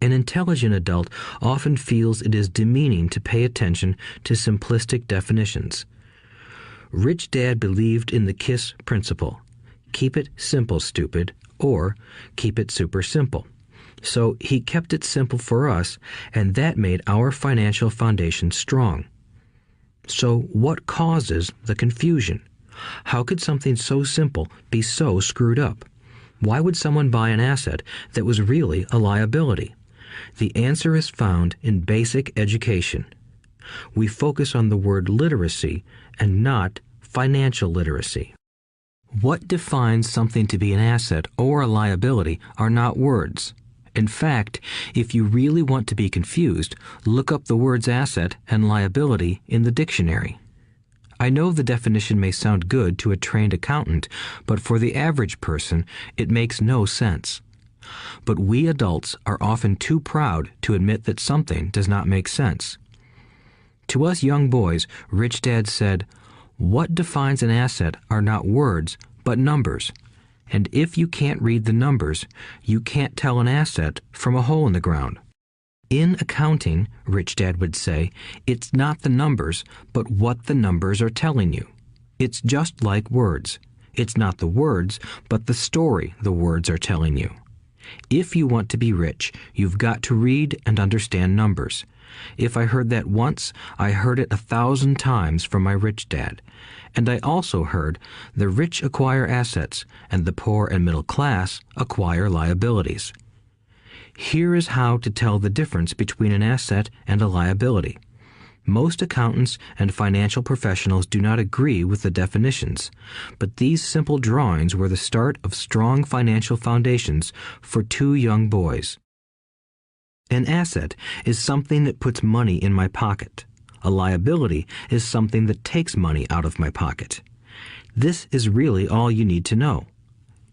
An intelligent adult often feels it is demeaning to pay attention to simplistic definitions. Rich Dad believed in the KISS principle. Keep it simple, stupid, or keep it super simple. So he kept it simple for us, and that made our financial foundation strong. So what causes the confusion? How could something so simple be so screwed up? Why would someone buy an asset that was really a liability? The answer is found in basic education. We focus on the word literacy and not financial literacy. What defines something to be an asset or a liability are not words. In fact, if you really want to be confused, look up the words asset and liability in the dictionary. I know the definition may sound good to a trained accountant, but for the average person, it makes no sense. But we adults are often too proud to admit that something does not make sense. To us young boys, Rich Dad said, "What defines an asset are not words, but numbers. And if you can't read the numbers, you can't tell an asset from a hole in the ground." In accounting, Rich Dad would say, it's not the numbers, but what the numbers are telling you. It's just like words. It's not the words, but the story the words are telling you. If you want to be rich, you've got to read and understand numbers. If I heard that once, I heard it 1,000 times from my rich dad. And I also heard the rich acquire assets and the poor and middle class acquire liabilities. Here is how to tell the difference between an asset and a liability. Most accountants and financial professionals do not agree with the definitions, but these simple drawings were the start of strong financial foundations for two young boys. An asset is something that puts money in my pocket. A liability is something that takes money out of my pocket. This is really all you need to know.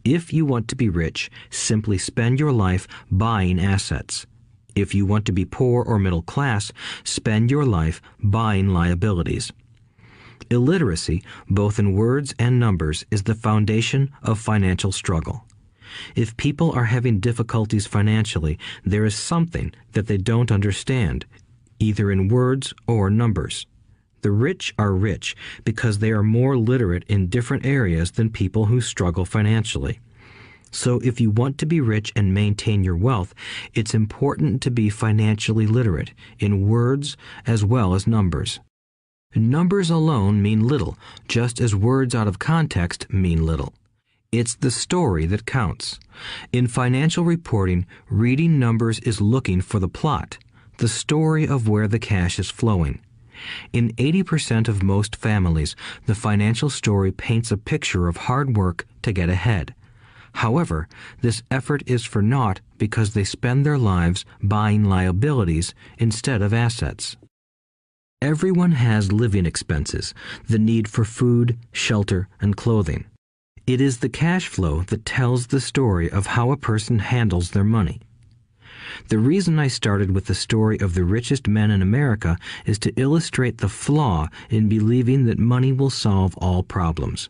If you want to be rich, simply spend your life buying assets. If you want to be poor or middle class, spend your life buying liabilities. Illiteracy, both in words and numbers, is the foundation of financial struggle. If people are having difficulties financially, there is something that they don't understand, either in words or numbers. The rich are rich because they are more literate in different areas than people who struggle financially. So if you want to be rich and maintain your wealth, it's important to be financially literate in words as well as numbers. Numbers alone mean little, just as words out of context mean little. It's the story that counts. In financial reporting, reading numbers is looking for the plot, the story of where the cash is flowing. In 80% of most families, the financial story paints a picture of hard work to get ahead. However, this effort is for naught because they spend their lives buying liabilities instead of assets. Everyone has living expenses, the need for food, shelter, and clothing. It is the cash flow that tells the story of how a person handles their money. The reason I started with the story of the richest men in America is to illustrate the flaw in believing that money will solve all problems.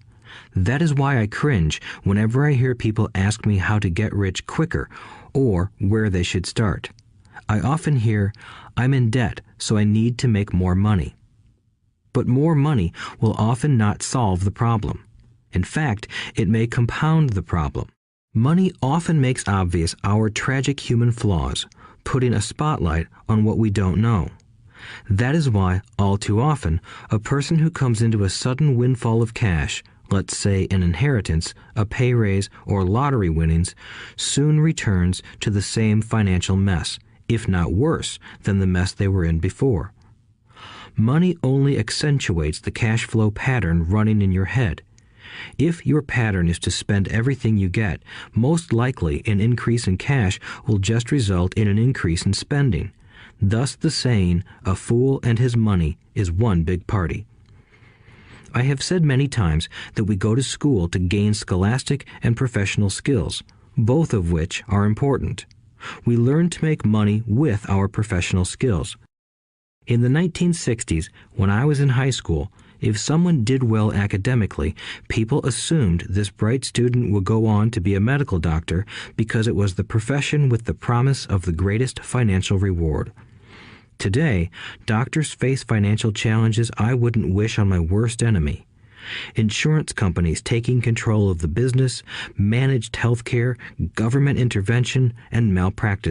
That is why I cringe whenever I hear people ask me how to get rich quicker or where they should start. I often hear, "I'm in debt, so I need to make more money." But more money will often not solve the problem. In fact, it may compound the problem. Money often makes obvious our tragic human flaws, putting a spotlight on what we don't know. That is why, all too often, a person who comes into a sudden windfall of cash, let's say an inheritance, a pay raise, or lottery winnings, soon returns to the same financial mess, if not worse than the mess they were in before. Money only accentuates the cash flow pattern running in your head. If your pattern is to spend everything you get, most likely an increase in cash will just result in an increase in spending. Thus the saying, "A fool and his money is one big party." I have said many times that we go to school to gain scholastic and professional skills, both of which are important. We learn to make money with our professional skills. In the 1960s, when I was in high school, If someone did well academically, people assumed this bright student would go on to be a medical doctor because it was the profession with the promise of the greatest financial reward. Today, doctors face financial challenges I wouldn't wish on my worst enemy. Insurance companies taking control of the business, managed healthcare, government intervention, and malpractice